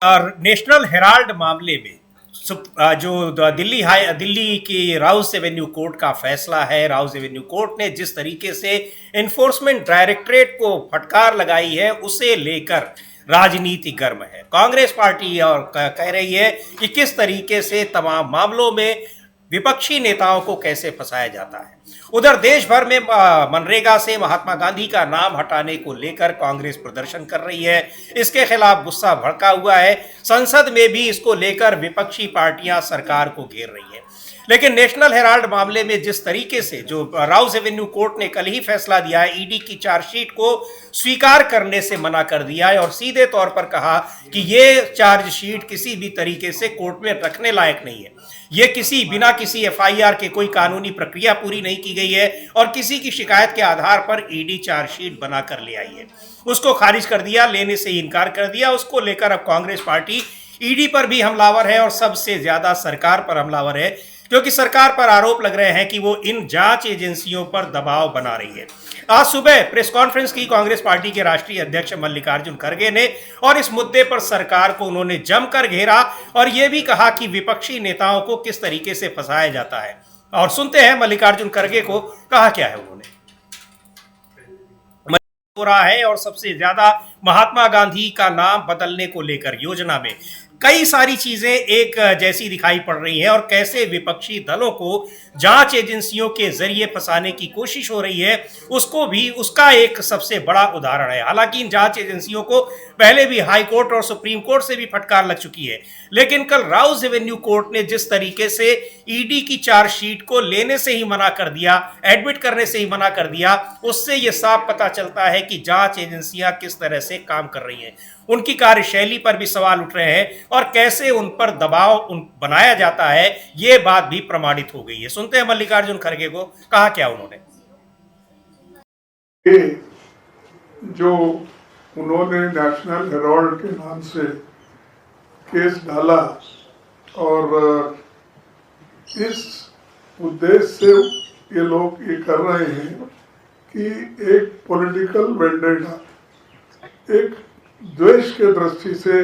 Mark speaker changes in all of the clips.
Speaker 1: और national Herald मामले में जो दिल्ली की राउस एवेन्यू कोर्ट का फैसला है, राउस एवेन्यू कोर्ट ने जिस तरीके से एनफोर्समेंट डायरेक्टरेट को फटकार लगाई है, उसे लेकर राजनीति गर्म है। कांग्रेस पार्टी और कह रही है कि किस तरीके से तमाम मामलों में विपक्षी नेताओं को कैसे फंसाया जाता है। उधर देश भर में मनरेगा से महात्मा गांधी का नाम हटाने को लेकर कांग्रेस प्रदर्शन कर रही है। इसके खिलाफ गुस्सा भड़का हुआ है। संसद में भी इसको लेकर विपक्षी पार्टियां सरकार को घेर रही है। लेकिन नेशनल हेराल्ड मामले में जिस तरीके से जो राउस एवेन्यू कोर्ट ने कल ही फैसला दिया है, ईडी की चार्जशीट को स्वीकार करने से मना कर दिया है और सीधे तौर पर कहा कि ये चार्जशीट किसी भी तरीके से कोर्ट में रखने लायक नहीं है। ये बिना किसी एफआईआर के कोई कानूनी प्रक्रिया पूरी नहीं की गई है और किसी की शिकायत के आधार पर ईडी चार्जशीट बनाकर ले आई है। उसको खारिज कर दिया, लेने से इनकार कर दिया। उसको लेकर अब कांग्रेस पार्टी ईडी पर भी हमलावर है और सबसे ज्यादा सरकार पर हमलावर है, क्योंकि सरकार पर आरोप लग रहे हैं कि वो इन जांच एजेंसियों पर दबाव बना रही है। आज सुबह प्रेस कॉन्फ्रेंस की कांग्रेस पार्टी के राष्ट्रीय अध्यक्ष मल्लिकार्जुन खड़गे ने और इस मुद्दे पर सरकार को उन्होंने जमकर घेरा और यह भी कहा कि विपक्षी नेताओं को किस तरीके से फंसाया जाता है। और सुनते हैं मल्लिकार्जुन खड़गे को, कहा क्या है उन्होंने। हो रहा है और सबसे ज्यादा महात्मा गांधी का नाम बदलने को लेकर योजना में कई सारी चीजें एक जैसी दिखाई पड़ रही हैं और कैसे विपक्षी दलों को जांच एजेंसियों के जरिए फंसाने की कोशिश हो रही है, उसको भी उसका एक सबसे बड़ा उदाहरण है। हालांकि इन जांच एजेंसियों को पहले भी हाई कोर्ट और सुप्रीम कोर्ट से भी फटकार लग चुकी है, लेकिन कल राउस एवेन्यू कोर्ट ने जिस तरीके से ईडी की चार्जशीट को लेने से ही मना कर दिया, एडमिट करने से ही मना कर दिया, उससे यह साफ पता चलता है कि जांच एजेंसियां किस तरह से काम कर रही हैं। उनकी कार्यशैली पर भी सवाल उठ रहे हैं और कैसे उन पर दबाव बनाया जाता है, ये बात भी प्रमाणित हो गई है। सुनते हैं मल्लिकार्जुन खड़गे को, कहा क्या उन्होंने।
Speaker 2: जो उन्होंने नेशनल हेराल्ड के नाम से केस डाला और इस उद्देश्य से ये लोग ये कर रहे हैं कि एक पॉलिटिकल वेंडेटा, एक द्वेष के दृष्टि से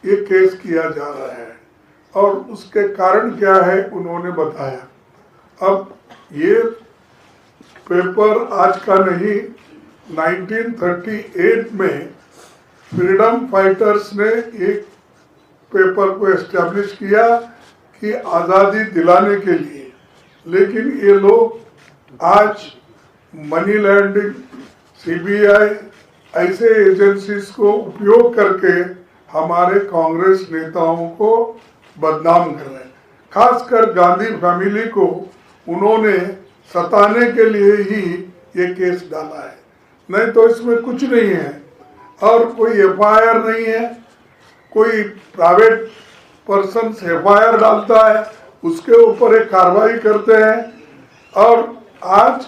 Speaker 2: ये केस किया जा रहा है और उसके कारण क्या है उन्होंने बताया। अब ये पेपर आज का नहीं, 1938 में फ्रीडम फाइटर्स ने एक पेपर को एस्टेब्लिश किया कि आज़ादी दिलाने के लिए, लेकिन ये लोग आज मनी लॉन्ड्रिंग, सीबीआई ऐसे एजेंसीज को उपयोग करके हमारे कांग्रेस नेताओं को बदनाम कर रहे हैं। खासकर गांधी फैमिली को उन्होंने सताने के लिए ही ये केस डाला है, नहीं तो इसमें कुछ नहीं है और कोई एफआईआर नहीं है। कोई प्राइवेट पर्सन एफआईआर डालता है, उसके ऊपर एक कार्रवाई करते हैं और आज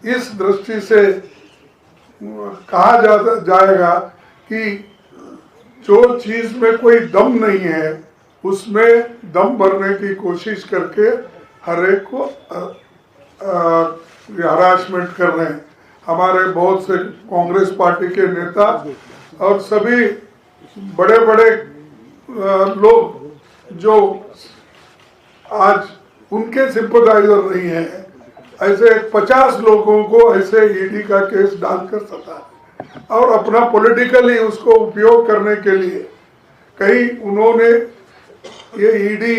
Speaker 2: इस दृष्टि से कहा जाएगा कि जो चीज में कोई दम नहीं है उसमें दम भरने की कोशिश करके हर एक को हरासमेंट कर रहे हैं। हमारे बहुत से कांग्रेस पार्टी के नेता और सभी बड़े बड़े लोग जो आज उनके सिंपथाइजर नहीं है, ऐसे 50 लोगों को ऐसे ईडी का केस डालकर सता और अपना पॉलिटिकली उसको उपयोग करने के लिए कहीं उन्होंने ये ईडी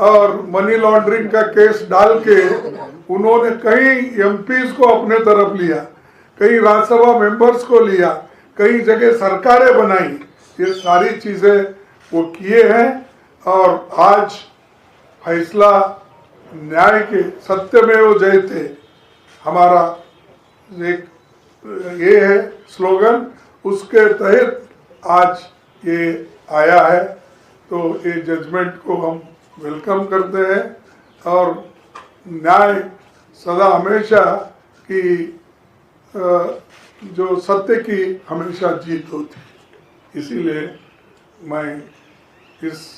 Speaker 2: और मनी लॉन्ड्रिंग का केस डाल के उन्होंने कई एमपीज को अपने तरफ लिया, कई राज्यसभा मेंबर्स को लिया, कई जगह सरकारें बनाई। ये सारी चीजें वो किए हैं और आज फैसला न्याय के सत्यमेव जयते हमारा एक ये है स्लोगन, उसके तहत आज ये आया है। तो ये जजमेंट को हम वेलकम करते हैं और न्याय सदा हमेशा की जो सत्य की हमेशा जीत होती, इसीलिए मैं इस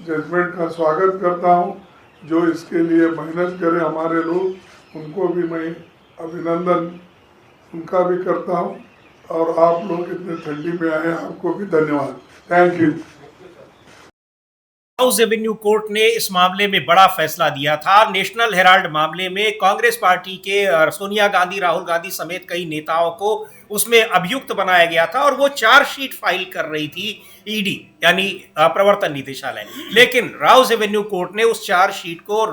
Speaker 2: जजमेंट का स्वागत करता हूँ। जो इसके लिए मेहनत करे हमारे लोग, उनको भी मैं अभिनंदन उनका भी करता हूँ और आप लोग इतने ठंडी में आए, आपको भी धन्यवाद। Thank you.
Speaker 1: House Avenue court ने इस मामले में बड़ा फैसला दिया था। नेशनल हेराल्ड मामले में कांग्रेस पार्टी के सोनिया गांधी, राहुल गांधी समेत कई नेताओं को उसमें अभियुक्त बनाया गया था और वो चार्जशीट फाइल कर रही थी ईडी यानी प्रवर्तन निदेशालय। लेकिन हाउस एवेन्यू कोर्ट ने उस चार्जशीट को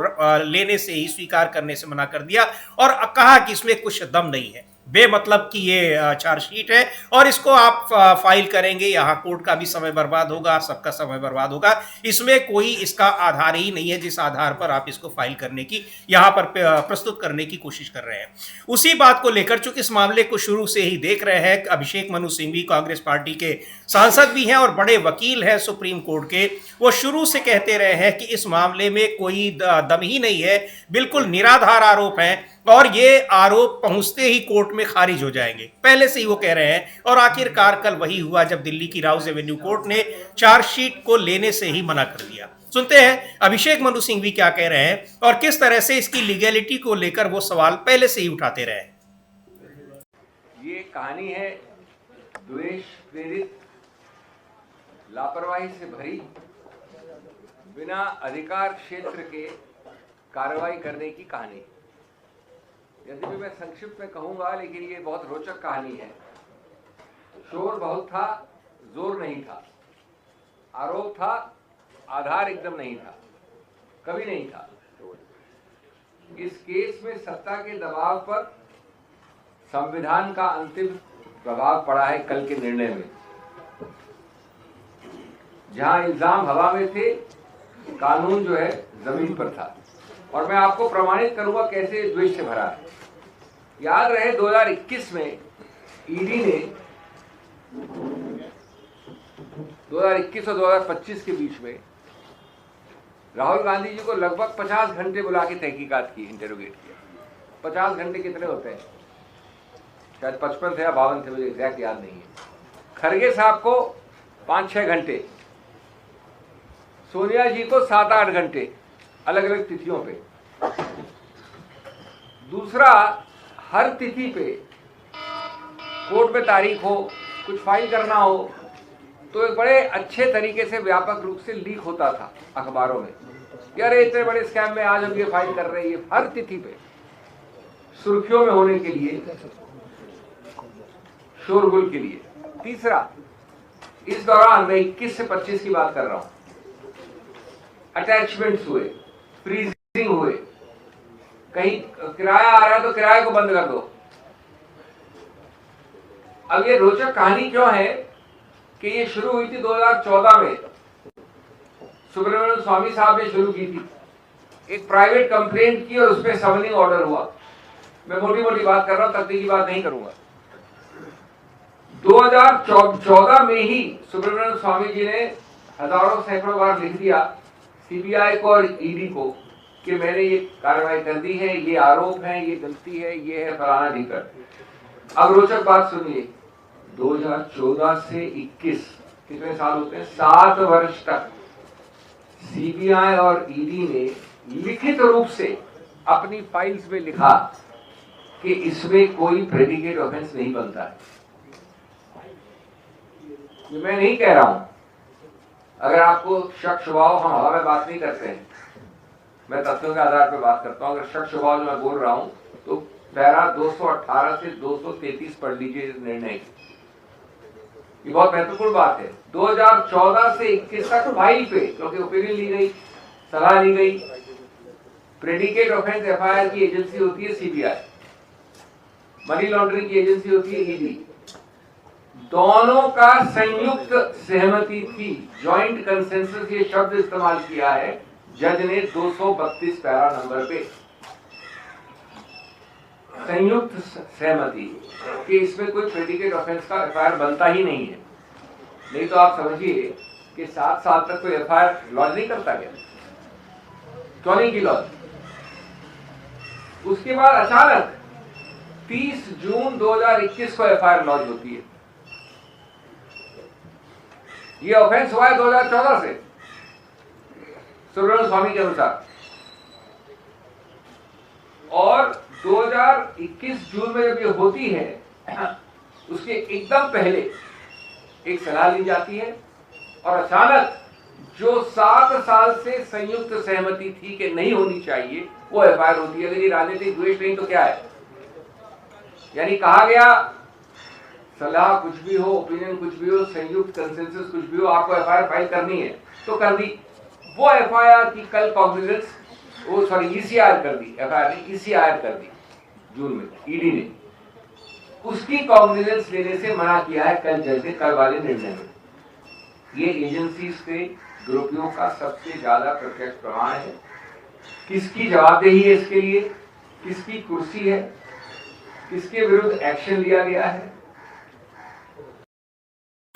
Speaker 1: लेने से ही, स्वीकार करने से मना कर दिया और कहा कि इसमें कुछ दम नहीं है, बेमतलब की ये चार्जशीट है और इसको आप फाइल करेंगे, यहाँ कोर्ट का भी समय बर्बाद होगा, सबका समय बर्बाद होगा, इसमें कोई इसका आधार ही नहीं है जिस आधार पर आप इसको फाइल करने की, यहाँ पर प्रस्तुत करने की कोशिश कर रहे हैं। उसी बात को लेकर, चूंकि इस मामले को शुरू से ही देख रहे हैं, अभिषेक मनु सिंघवी कांग्रेस पार्टी के सांसद भी हैं और बड़े वकील हैं सुप्रीम कोर्ट के, वो शुरू से कहते रहे हैं कि इस मामले में कोई दम ही नहीं है, बिल्कुल निराधार आरोप हैं और ये आरोप पहुंचते ही कोर्ट में खारिज हो जाएंगे, पहले से ही वो कह रहे हैं। और आखिरकार कल वही हुआ जब दिल्ली की हाउस एवेन्यू कोर्ट ने चार्जशीट को लेने से ही मना कर दिया। सुनते हैं अभिषेक मनु सिंघवी क्या कह रहे हैं और किस तरह से इसकी लीगैलिटी को लेकर वो सवाल पहले से ही उठाते रहे।
Speaker 3: ये कहानी है द्वेष प्रेरित, लापरवाही से भरी, बिना अधिकार क्षेत्र के कार्रवाई करने की कहानी। यद्यपि मैं संक्षिप्त में कहूंगा, लेकिन ये बहुत रोचक कहानी है। शोर बहुत था, जोर नहीं था, आरोप था, आधार एकदम नहीं था, कभी नहीं था। इस केस में सत्ता के दबाव पर संविधान का अंतिम प्रभाव पड़ा है कल के निर्णय में। जहां इल्जाम हवा में थे, कानून जो है जमीन पर था। और मैं आपको प्रमाणित करूंगा कैसे द्वेष से भरा है। याद रहे 2021 में ईडी ने 2021 और 2025 के बीच में राहुल गांधी जी को लगभग 50 घंटे बुला के तहकीकात की, इंटेरोगेट किया। 50 घंटे कितने होते हैं? शायद 55 थे या 52 थे, मुझे एग्जैक्ट याद नहीं है। खरगे साहब को 5-6 घंटे, सोनिया जी को 7-8 घंटे, अलग अलग तिथियों पे। दूसरा, हर तिथि पे कोर्ट में तारीख हो, कुछ फाइल करना हो, तो एक बड़े अच्छे तरीके से व्यापक रूप से लीक होता था अखबारों में। यार इतने बड़े स्कैम में आज हम ये फाइल कर रहे हैं, हर तिथि पे सुर्खियों में होने के लिए, शोरगुल के लिए। तीसरा, इस दौरान मैं 21 से 25 की बात कर रहा हूं, अटैचमेंट्स हुए, फ्रीजिंग हुए, कहीं किराया आ रहा है तो किराए को बंद कर दो। अब ये रोचक कहानी क्यों है कि ये शुरू हुई थी 2014 में, सुब्रमण्यम स्वामी साहब ने शुरू की थी, एक प्राइवेट कंप्लेंट की और उसमें समनिंग ऑर्डर हुआ। मैं मोटी मोटी बात कर रहा हूं, तकनीकी बात नहीं करूंगा। 2014 में ही सुब्रमण्यम स्वामी जी ने हजारों सैकड़ों बार लिख दिया सीबीआई को और ईडी को कि मैंने ये कार्रवाई कर दी है, ये आरोप है, ये गलती है, ये है फलाना ढीकर। अब रोचक बात सुनिए, 2014 से 21 कितने साल होते हैं? 7 वर्ष तक सीबीआई और ईडी ने लिखित रूप से अपनी फाइल्स में लिखा कि इसमें कोई प्रेडिकेट ऑफेंस नहीं बनता है। ये मैं नहीं कह रहा हूं। अगर आपको शक शुभाव, हम हवा में बात नहीं करते हैं, मैं तथ्यों के आधार पर बात करता हूं। अगर शक शुभाव जो मैं बोल रहा हूं तो पैरा 218 से 233 पढ़ लीजिए इस निर्णय की। ये बहुत महत्वपूर्ण बात है। 2014 से 21 तक फाइल पे, क्योंकि ओपिनियन ली गई, सलाह ली गई, प्रेडिकेट ऑफेंस एफआईआर की एजेंसी होती है सीबीआई, मनी लॉन्ड्रिंग की एजेंसी होती है ईडी। दोनों का संयुक्त सहमति थी, जॉइंट कंसेंसस ये शब्द इस्तेमाल किया है जज ने 232 पैरा नंबर पे, संयुक्त सहमति कि इसमें कोई प्रेडिकेट ऑफेंस का एफआईआर बनता ही नहीं है। नहीं तो आप समझिए कि 7 साल तक कोई एफआईआर लॉन्च नहीं करता गया। क्यों नहीं की लॉन्च? उसके बाद अचानक 30 जून 2021 को एफआईआर लॉन्च होती है। ये ऑफेंस हुआ है 2014 से सुब्रमण्यम स्वामी के अनुसार, और 2021 जून में जब ये होती है उसके एकदम पहले एक सलाह ली जाती है और अचानक जो 7 साल से संयुक्त सहमति थी कि नहीं होनी चाहिए, वो एफआईआर होती है। अगर ये राजनीतिक द्वेष नहीं तो क्या है? यानी कहा गया सलाह कुछ भी हो, ओपिनियन कुछ भी हो, संयुक्त कंसेंसस कुछ भी हो, आपको एफआईआर फाइल करनी है तो कर दी। वो एफआईआर की कल कॉग्निजेंस, वो सॉरी ईसीआर कर दी, एफआईआर ने ईसीआर कर दी जून में, ईडी ने उसकी कॉग्निजेंस लेने से मना किया है कल जज ने, कल वाले निर्णय में। ये एजेंसी से दुरुपयोग का सबसे ज्यादा प्रत्यक्ष प्रमाण है। किसकी जवाबदेही है इसके लिए, किसकी कुर्सी है, किसके विरुद्ध एक्शन लिया गया है,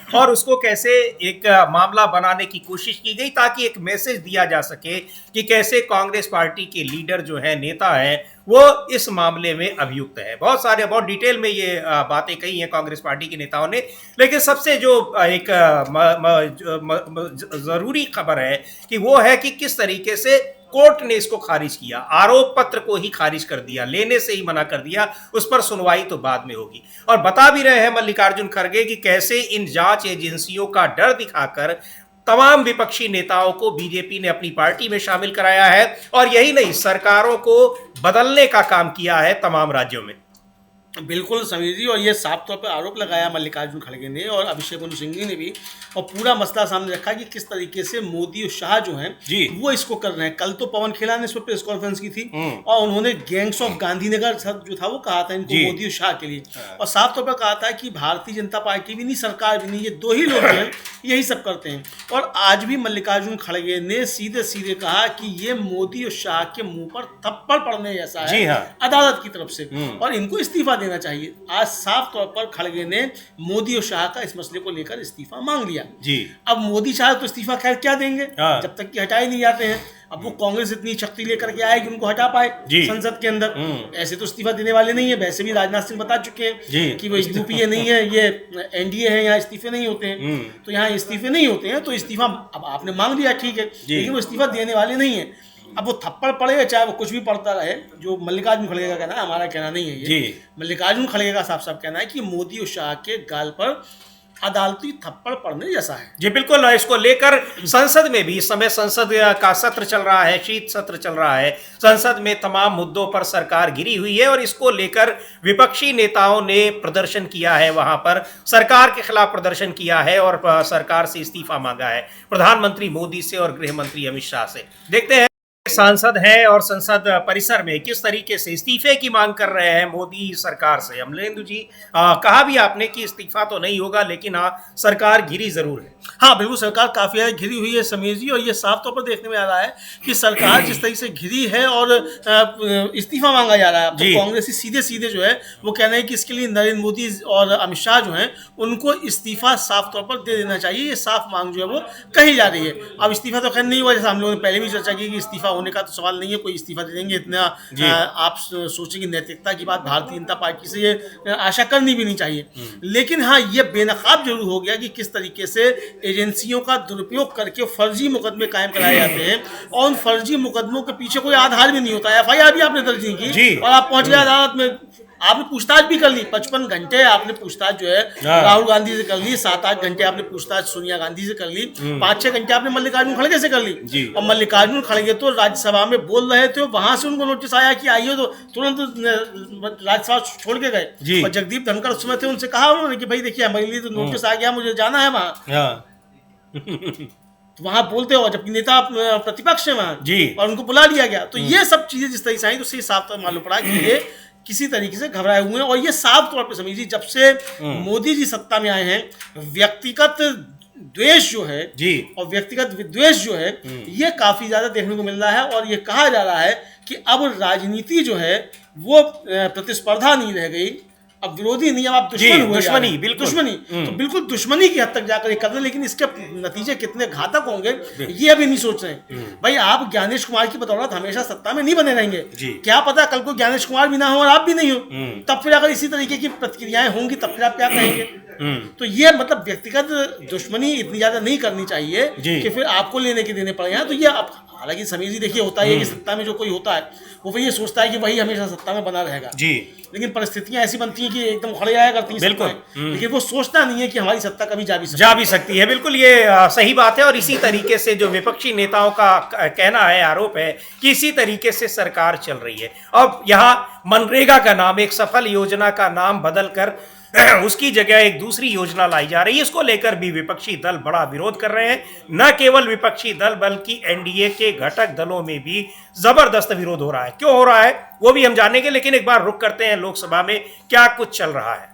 Speaker 1: और उसको कैसे एक मामला बनाने की कोशिश की गई ताकि एक मैसेज दिया जा सके कि कैसे कांग्रेस पार्टी के लीडर जो है, नेता है, वो इस मामले में अभियुक्त है। बहुत डिटेल में ये बातें कही हैं कांग्रेस पार्टी के नेताओं ने, लेकिन सबसे जो एक जरूरी खबर है कि वो है कि किस तरीके से कोर्ट ने इसको खारिज किया, आरोप पत्र को ही खारिज कर दिया, लेने से ही मना कर दिया। उस पर सुनवाई तो बाद में होगी। और बता भी रहे हैं मल्लिकार्जुन खड़गे कि कैसे इन जांच एजेंसियों का डर दिखाकर तमाम विपक्षी नेताओं को बीजेपी ने अपनी पार्टी में शामिल कराया है, और यही नहीं, सरकारों को बदलने का काम किया है तमाम राज्यों में।
Speaker 4: बिल्कुल समीर जी, और ये साफ तौर पर आरोप लगाया मल्लिकार्जुन खड़गे ने और अभिषेक मनु सिंघवी ने भी, और पूरा मसला सामने रखा कि किस तरीके से मोदी और शाह जो हैं वो इसको कर रहे हैं। कल तो पवन खेड़ा ने इस पर प्रेस कॉन्फ्रेंस की थी और उन्होंने गैंग्स ऑफ गांधीनगर जो था वो कहा था इनको, मोदी और शाह के लिए, और साफ तौर पर कहा था कि भारतीय जनता पार्टी भी नहीं, सरकार भी नहीं, ये दो ही लोग हैं यही सब करते हैं। और आज भी मल्लिकार्जुन खड़गे ने सीधे सीधे कहा कि ये मोदी और शाह के मुंह पर थप्पड़ पड़ने जैसा है अदालत की तरफ से, और इनको इस्तीफा देना चाहिए। आज साफ तौर पर खड़गे ने मोदी और शाह का इस मसले को लेकर इस्तीफा मांग लिया जी। अब मोदी शाह तो इस्तीफा खैर क्या देंगे जब तक कि हटाए नहीं जाते हैं। अब वो कांग्रेस इतनी शक्ति लेकर के आए कि उनको हटा पाए संसद के अंदर, ऐसे तो इस्तीफा देने वाले नहीं है। वैसे भी राजनाथ सिंह बता चुके हैं कि वो यूपीए नहीं है, ये एनडीए है, यहाँ इस्तीफे नहीं होते हैं। तो यहाँ इस्तीफे नहीं होते हैं तो इस्तीफा अब आपने मांग लिया, ठीक है, लेकिन वो इस्तीफा देने वाले नहीं है। अब वो थप्पड़ पड़ेगा चाहे वो कुछ भी पड़ता रहे, जो मल्लिकार्जुन खड़गे का कहना है, हमारा कहना नहीं है ये। मल्लिकार्जुन खड़गे का साफ साफ कहना है कि मोदी और शाह के गाल पर अदालती थप्पड़ पड़ने जैसा है।
Speaker 1: जी बिल्कुल, इसको लेकर संसद में भी इस समय संसद का सत्र चल रहा है, शीत सत्र चल रहा है। संसद में तमाम मुद्दों पर सरकार घिरी हुई है और इसको लेकर विपक्षी नेताओं ने प्रदर्शन किया है, वहां पर सरकार के खिलाफ प्रदर्शन किया है और सरकार से इस्तीफा मांगा है, प्रधानमंत्री मोदी से और गृह मंत्री अमित शाह से। देखते हैं सांसद हैं और संसद परिसर में किस तरीके से इस्तीफे की मांग कर रहे हैं मोदी सरकार से। अमलेंदु जी, कहा भी आपने कि इस्तीफा तो नहीं होगा, लेकिन सरकार घिरी जरूर है।
Speaker 4: हाँ बिल्कुल, सरकार काफी ज्यादा घिरी हुई है समीर जी, और ये साफ तौर पर देखने में आ रहा है कि सरकार जिस तरीके से घिरी है और इस्तीफा मांगा जा रहा है। तो कांग्रेसी सीधे सीधे जो है वो कह रहे हैं कि इसके लिए नरेंद्र मोदी और अमित शाह जो है उनको इस्तीफा साफ तौर पर दे देना चाहिए। ये साफ मांग जो है वो कही जा रही है। अब इस्तीफा तो खैर नहीं हुआ, जैसे हम लोगों ने पहले भी चर्चा की कि इस्तीफा होने का तो सवाल नहीं है, कोई इस्तीफा दे देंगे इतना आप सोचेंगे नैतिकता की बात भारतीय जनता पार्टी से ये आशा करनी भी नहीं चाहिए। लेकिन हाँ, ये बेनकाब जरूर हो गया कि किस तरीके से एजेंसियों का दुरुपयोग करके फर्जी मुकदमे कायम कराए जाते हैं, और उन फर्जी मुकदमों के पीछे कोई आधार भी नहीं होता। एफआईआर भी आपने दर्ज नहीं की और आप पहुंच गए अदालत में, आपने पूछताछ भी कर ली, 55 घंटे आपने पूछताछ जो है राहुल गांधी से कर ली, 7-8 घंटे आपने पूछताछ सोनिया गांधी से कर ली, 5-6 घंटे आपने मल्लिकार्जुन खड़गे से कर ली। और मल्लिकार्जुन खड़गे तो राज्यसभा में बोल रहे थे, वहां से उनको नोटिस आया कि आइए, तो तुरंत राज्यसभा छोड़ के गए। और जगदीप धनखड़ उस समय थे, उनसे कहा उन्होंने कि भाई देखिए हमारे लिए तो नोटिस आ गया, मुझे जाना है वहाँ। तो वहां बोलते हो, जबकि नेता प्रतिपक्ष है वहां और उनको बुला लिया गया। तो ये सब चीजें जिस तरीके से आई, तो उससे साफ तौर मालूम पड़ा कि ये किसी तरीके से घबराए हुए हैं। और ये साफ तौर पर समझिए, जब से मोदी जी सत्ता में आए हैं, व्यक्तिगत द्वेष जो है और व्यक्तिगत विद्वेष जो है ये काफी ज्यादा देखने को मिल रहा है। और ये कहा जा रहा है कि अब राजनीति जो है वो प्रतिस्पर्धा नहीं रह गई, अब विरोधी नहीं, अब आप दुश्मन हुए, दुश्मनी, बिल्कुल दुश्मनी। तो बिल्कुल दुश्मनी की हद तक जाकर ये कर रहे हैं, लेकिन इसके नतीजे कितने घातक होंगे ये अभी नहीं सोच रहे। भाई आप ज्ञानेश कुमार की बदौलत हमेशा सत्ता में नहीं बने रहेंगे, क्या पता कल को ज्ञानेश कुमार भी ना हो और आप भी नहीं हो, तब फिर अगर इसी तरीके की प्रतिक्रियाएं होंगी तब फिर आप क्या कहेंगे। तो ये मतलब व्यक्तिगत दुश्मनी इतनी ज्यादा नहीं करनी चाहिए कि फिर आपको लेने के देने पड़ जाए। तो ये हालांकि समीर जी देखिए, होता है कि सत्ता में जो कोई होता है वो ये सोचता है कि वही हमेशा सत्ता में बना रहेगा
Speaker 1: जी,
Speaker 4: लेकिन परिस्थितियां ऐसी बनती हैं कि एकदम उखड़ जाया करती हैं
Speaker 1: बिल्कुल।
Speaker 4: सत्ताएं। लेकिन वो सोचता नहीं है कि हमारी सत्ता कभी
Speaker 1: जा भी सकती है। बिल्कुल, ये सही बात है। और इसी तरीके से जो विपक्षी नेताओं का कहना है, आरोप है कि इसी तरीके से सरकार चल रही है। अब यहाँ मनरेगा का नाम, एक सफल योजना का नाम बदलकर उसकी जगह एक दूसरी योजना लाई जा रही है। इसको लेकर भी विपक्षी दल बड़ा विरोध कर रहे हैं। न केवल विपक्षी दल बल्कि एनडीए के घटक दलों में भी जबरदस्त विरोध हो रहा है। क्यों हो रहा है वो भी हम जानेंगे, लेकिन एक बार रुक करते हैं लोकसभा में क्या कुछ चल रहा है।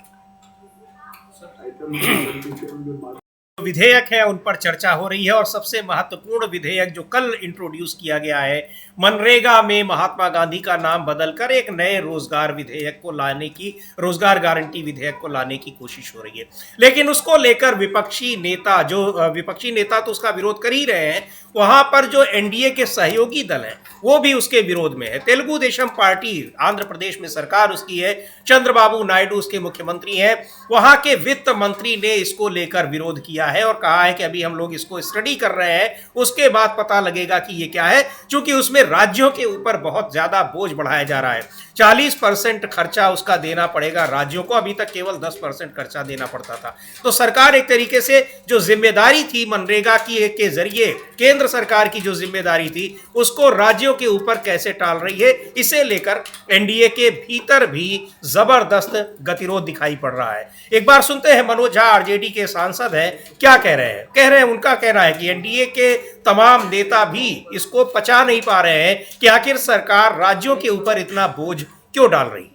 Speaker 1: विधेयक है उन पर चर्चा हो रही है और सबसे महत्वपूर्ण विधेयक जो कल इंट्रोड्यूस किया गया है, मनरेगा में महात्मा गांधी का नाम बदलकर एक नए रोजगार विधेयक को लाने की, रोजगार गारंटी विधेयक को लाने की कोशिश हो रही है। लेकिन उसको लेकर विपक्षी नेता तो उसका विरोध कर ही रहे हैं, वहां पर जो एनडीए के सहयोगी दल हैं वो भी उसके विरोध में है। तेलुगु देशम पार्टी, आंध्र प्रदेश में सरकार उसकी है, चंद्रबाबू नायडू उसके मुख्यमंत्री हैं। वहां के वित्त मंत्री ने इसको लेकर विरोध किया है और कहा है कि अभी हम लोग इसको स्टडी कर रहे हैं, उसके बाद पता लगेगा कि ये क्या है, क्योंकि उसमें राज्यों के ऊपर बहुत ज्यादा बोझ बढ़ाया जा रहा है। 40% खर्चा उसका देना पड़ेगा राज्यों को, अभी तक केवल 10% खर्चा देना पड़ता था। तो सरकार एक तरीके से जो जिम्मेदारी थी मनरेगा की के जरिए, केंद्र सरकार की जो जिम्मेदारी थी उसको राज्यों के ऊपर कैसे टाल रही है, इसे लेकर एनडीए के भीतर भी जबरदस्त गतिरोध दिखाई पड़ रहा है। एक बार सुनते हैं मनोज झा, आरजेडी के सांसद हैं, क्या कह रहे हैं। उनका कहना है कि एनडीए के तमाम नेता भी इसको पचा नहीं पा रहे हैं कि आखिर सरकार राज्यों के ऊपर इतना बोझ क्यों डाल रही है।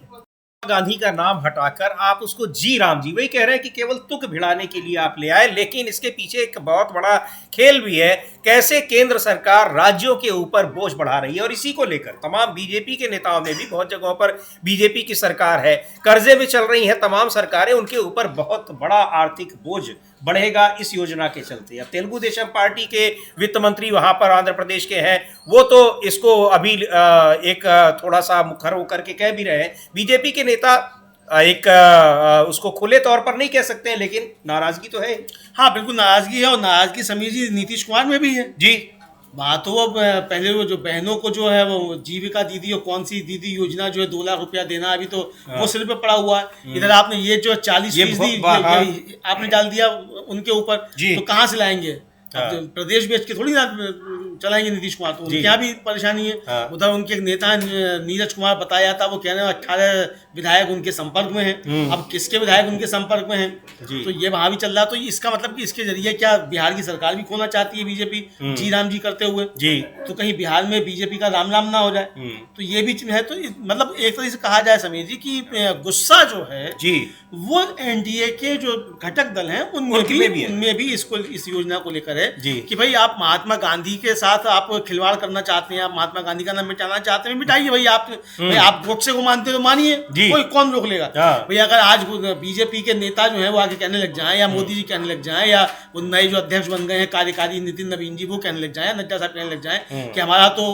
Speaker 1: गांधी का नाम हटाकर आप उसको जी राम जी, वही कह रहे हैं कि केवल तुक भिड़ाने के लिए आप ले आए, लेकिन इसके पीछे एक बहुत बड़ा खेल भी है, कैसे केंद्र सरकार राज्यों के ऊपर बोझ बढ़ा रही है। और इसी को लेकर तमाम बीजेपी के नेताओं में भी, बहुत जगहों पर बीजेपी की सरकार है, कर्जे में चल रही हैं तमाम सरकारें, उनके ऊपर बहुत बड़ा आर्थिक बोझ बढ़ेगा इस योजना के चलते। अब तेलुगु देशम पार्टी के वित्त मंत्री वहां पर आंध्र प्रदेश के हैं, वो तो इसको अभी एक थोड़ा सा मुखर होकर के कह भी रहे हैं। बीजेपी के नेता उसको खुले तौर पर नहीं कह सकते हैं, लेकिन नाराजगी तो है।
Speaker 4: हाँ बिल्कुल नाराजगी है, और नाराजगी समीर जी नीतीश कुमार में भी है
Speaker 1: जी।
Speaker 4: बात तो वो पहले वो जो बहनों को जो है वो जीविका दीदी और कौन सी दीदी योजना जो है 2 लाख रुपया देना, अभी तो वो सिर पे पड़ा हुआ है। इधर आपने ये जो 40% आपने डाल दिया उनके ऊपर, तो कहाँ से लाएंगे? अब प्रदेश बेच के थोड़ी ना चलाएंगे नीतीश कुमार, तो उनके यहाँ भी परेशानी है। उधर उनके एक नेता नीरज कुमार बताया था, वो कह रहे हैं 18 विधायक उनके संपर्क में हैं। अब किसके विधायक उनके संपर्क में हैं, तो ये वहां भी चल रहा। तो इसका मतलब कि इसके जरिए क्या बिहार की सरकार भी खोना चाहती है बीजेपी, जी राम जी करते हुए जी, तो कहीं बिहार में बीजेपी का राम राम ना हो जाए, तो ये भी है। तो मतलब एक तरह से कहा जाए समीर जी की गुस्सा जो है जी, वो एनडीए के जो घटक दल हैं उनमें भी इसको, इस योजना को लेकर है कि भाई आप महात्मा गांधी के साथ आप खिलवाड़ करना चाहते हैं, आप महात्मा गांधी का नाम मिटाना चाहते हैं, मिटाइए भाई। आप गोडसे को मानते हो तो मानिए, कोई कौन रोक लेगा भाई। अगर आज बीजेपी के नेता जो है वो आगे कहने लग जाएं, या मोदी जी कहने लग जाएं, या वो नए जो अध्यक्ष बन गए हैं कार्यकारी नितिन नवीन जी, वो कहने लग जाएं, नड्डा साहब कहने लग जाएं कि हमारा तो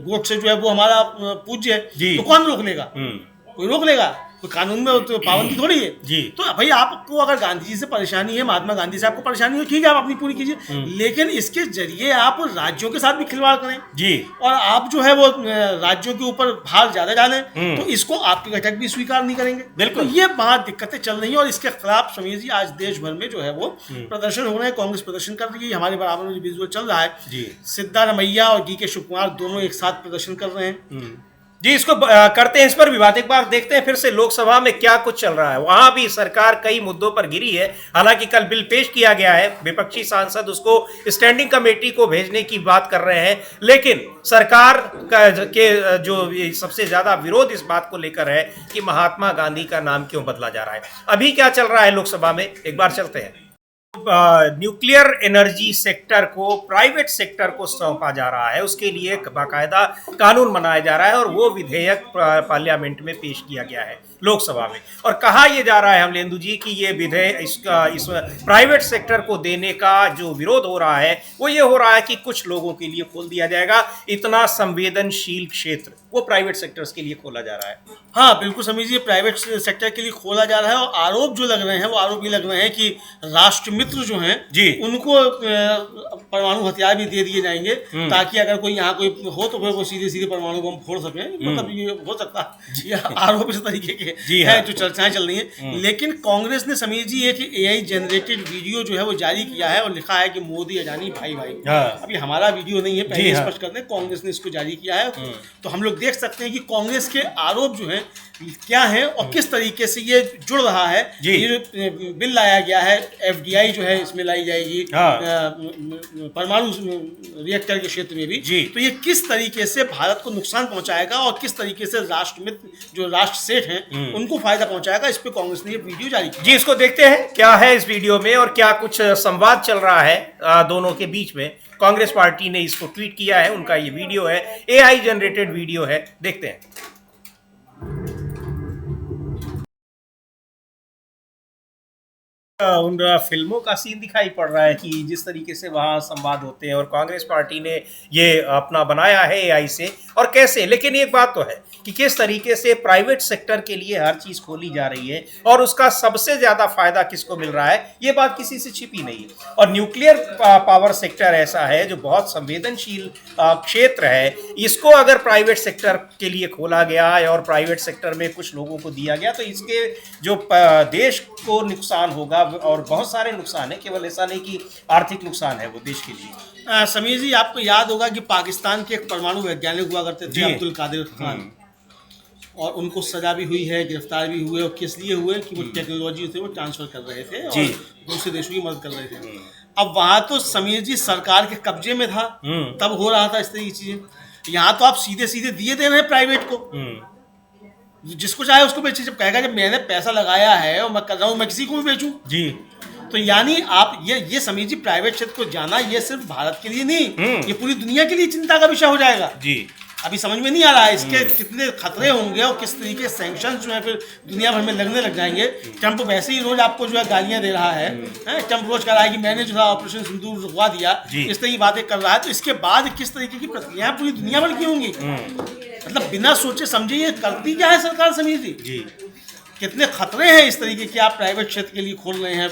Speaker 4: गोडसे जो है वो हमारा पूज्य है, तो कौन रोक लेगा? कोई रोक लेगा? कोई कानून में तो पाबंदी थोड़ी है जी। तो भाई आपको अगर गांधी जी से परेशानी है, महात्मा गांधी से आपको परेशानी हो, ठीक है, आप अपनी पूरी कीजिए, लेकिन इसके जरिए आप राज्यों के साथ भी खिलवाड़ करें जी, और आप जो है वो राज्यों के ऊपर भार ज्यादा डालें, तो इसको आपके घटक भी स्वीकार नहीं करेंगे। बिल्कुल, तो ये बहुत दिक्कतें चल रही है, और इसके खिलाफ समीर जी आज देश भर में जो है वो प्रदर्शन हो रहे हैं। कांग्रेस प्रदर्शन कर रही है, हमारे बराबर में जो विजुअल चल रहा है जी, सिद्धारमैया और डी के शिव कुमार दोनों एक साथ प्रदर्शन कर रहे हैं
Speaker 1: जी। इसको करते हैं, इस पर भी बात। एक बार देखते हैं फिर से लोकसभा में क्या कुछ चल रहा है। वहां भी सरकार कई मुद्दों पर गिरी है। हालांकि कल बिल पेश किया गया है, विपक्षी सांसद उसको स्टैंडिंग कमेटी को भेजने की बात कर रहे हैं, लेकिन सरकार के जो सबसे ज्यादा विरोध इस बात को लेकर है कि महात्मा गांधी का नाम क्यों बदला जा रहा है। अभी क्या चल रहा है लोकसभा में, एक बार चलते हैं। न्यूक्लियर एनर्जी सेक्टर को प्राइवेट सेक्टर को सौंपा जा रहा है, उसके लिए बाकायदा कानून बनाया जा रहा है, और वो विधेयक पार्लियामेंट में पेश किया गया है। लोकसभा में। और कहा यह जा रहा है अमलेंदु जी कि ये विधेयक इस प्राइवेट सेक्टर को देने का जो विरोध हो रहा है वो ये हो रहा है कि कुछ लोगों के लिए खोल दिया जाएगा, इतना संवेदनशील क्षेत्र वो प्राइवेट सेक्टर्स के लिए खोला जा रहा है।
Speaker 4: हाँ बिल्कुल समझिए, प्राइवेट सेक्टर के लिए खोला जा रहा है और आरोप जो लग रहे हैं वो आरोप ये लग रहे हैं कि राष्ट्रमित्र जो हैं
Speaker 1: जी
Speaker 4: उनको परमाणु हथियार भी दे दिए जाएंगे ताकि अगर कोई यहाँ कोई हो तो फिर वो सीधे सीधे परमाणु बम फोड़ सकें। मतलब ये हो सकता है ये आरोप इस तरीके के हैं जो चर्चाएं चल रही हैं। लेकिन कांग्रेस ने समीर जी एक AI जनरेटेड वीडियो जो है वो जारी किया है और लिखा है कि मोदी अडानी भाई भाई। अभी हमारा वीडियो नहीं है, पहले स्पष्ट कर दें, कांग्रेस ने इसको जारी किया है। तो हम लोग देख सकते हैं कि कांग्रेस के आरोप जो हैं क्या है और किस तरीके से ये जुड़ रहा है। ये जो बिल लाया गया है FDI जो है इसमें लाई जाएगी परमाणु रिएक्टर के क्षेत्र में भी, तो ये किस तरीके से भारत को नुकसान पहुंचाएगा और किस तरीके से राष्ट्रमित्र जो राष्ट्र सेठ हैं उनको फायदा पहुंचाएगा, इस पे कांग्रेस ने ये वीडियो जारी की।
Speaker 1: जी इसको देखते हैं क्या है इस वीडियो में और क्या कुछ संवाद चल रहा है दोनों के बीच में। कांग्रेस पार्टी ने इसको ट्वीट किया है, उनका ये वीडियो है, AI जनरेटेड वीडियो है, देखते हैं। उन फिल्मों का सीन दिखाई पड़ रहा है कि जिस तरीके से वहाँ संवाद होते हैं और कांग्रेस पार्टी ने ये अपना बनाया है AI से और कैसे। लेकिन एक बात तो है कि किस तरीके से प्राइवेट सेक्टर के लिए हर चीज़ खोली जा रही है और उसका सबसे ज़्यादा फायदा किसको मिल रहा है, ये बात किसी से छिपी नहीं है। और न्यूक्लियर पावर सेक्टर ऐसा है जो बहुत संवेदनशील क्षेत्र है, इसको अगर प्राइवेट सेक्टर के लिए खोला गया और प्राइवेट सेक्टर में कुछ लोगों को दिया गया तो इसके जो देश को नुकसान होगा और बहुत सारे नुकसान है, केवल ऐसा नहीं कि आर्थिक नुकसान है वो देश के लिए।
Speaker 4: समीर जी आपको याद होगा कि पाकिस्तान के एक परमाणु वैज्ञानिक हुआ करते थे अब्दुल कादिर खान, और उनको सजा भी हुई है, गिरफ्तार भी हुए, और किस लिए हुए कि वो टेक्नोलॉजी थे वो ट्रांसफर कर रहे थे और दूसरे देशों की मदद कर रहे थे। अब वहां तो समीर जी सरकार के कब्जे में था, तब हो रहा था इस तरह की चीजें। यहाँ तो आप सीधे सीधे दिए दे रहे हैं प्राइवेट को, जिसको चाहे उसको बेचे। जब कहेगा जब मैंने पैसा लगाया है और मैं कर रहा हूँ मैं किसी को भी बेचूं जी, तो यानी आप ये समीर जी प्राइवेट क्षेत्र को जाना ये सिर्फ भारत के लिए नहीं, ये पूरी दुनिया के लिए चिंता का विषय हो जाएगा जी। अभी समझ में नहीं आ रहा है इसके कितने खतरे होंगे और किस तरीके से सैंक्शंस जो है फिर दुनिया भर में लगने लग जाएंगे। ट्रंप वैसे ही रोज आपको जो है गालियां दे रहा है, ट्रंप रोज कह रहा है कि मैंने जो है ऑपरेशन सिंदूर रुकवा दिया, इस तरह की बातें कर रहा है। तो इसके बाद किस तरीके की प्रक्रियाएं पूरी दुनिया भर की होंगी, मतलब बिना सोचे समझे ये करती क्या है सरकार समीर जी। कितने खतरे हैं इस तरीके के आप प्राइवेट क्षेत्र के लिए खोल रहे हैं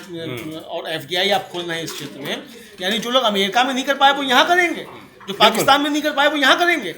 Speaker 4: और FDI आप खोल रहे हैं इस क्षेत्र में। यानी जो लोग अमेरिका में नहीं कर पाए वो यहाँ करेंगे, जो पाकिस्तान में नहीं कर पाए वो यहाँ करेंगे।